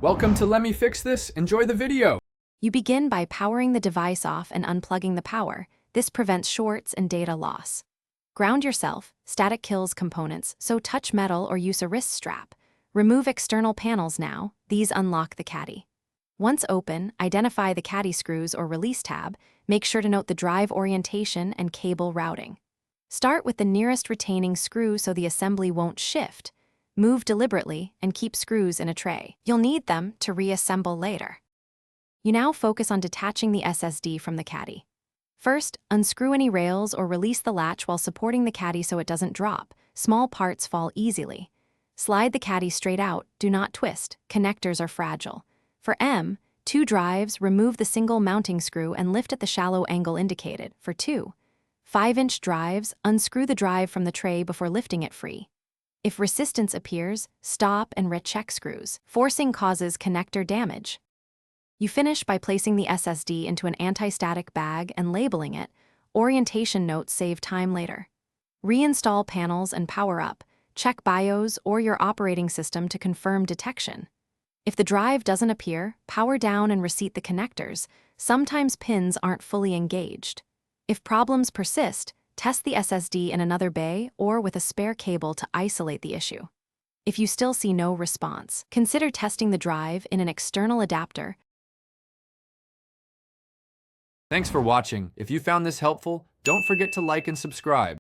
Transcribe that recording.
Welcome to Let Me Fix This. Enjoy the video. You begin by powering the device off and unplugging the power. This prevents shorts and data loss. Ground yourself. Static kills components, so touch metal or use a wrist strap. Remove external panels now. These unlock the Caddy. Once open, identify the Caddy screws or release tab. Make sure to note the drive orientation and cable routing. Start with the nearest retaining screw so the assembly won't shift. Move deliberately and keep screws in a tray. You'll need them to reassemble later. You now focus on detaching the SSD from the Caddy. First, unscrew any rails or release the latch while supporting the Caddy so it doesn't drop. Small parts fall easily. Slide the Caddy straight out, do not twist. Connectors are fragile. For M, 2 drives, remove the single mounting screw and lift at the shallow angle indicated. For 2, 5-inch drives, unscrew the drive from the tray before lifting it free. If resistance appears, stop and recheck screws. Forcing causes connector damage. You finish by placing the SSD into an anti-static bag and labeling it. Orientation notes save time later. Reinstall panels and power up. Check BIOS or your operating system to confirm detection. If the drive doesn't appear, power down and reseat the connectors. Sometimes pins aren't fully engaged. If problems persist, test the SSD in another bay or with a spare cable to isolate the issue. If you still see no response, consider testing the drive in an external adapter. Thanks for watching. If you found this helpful, don't forget to like and subscribe.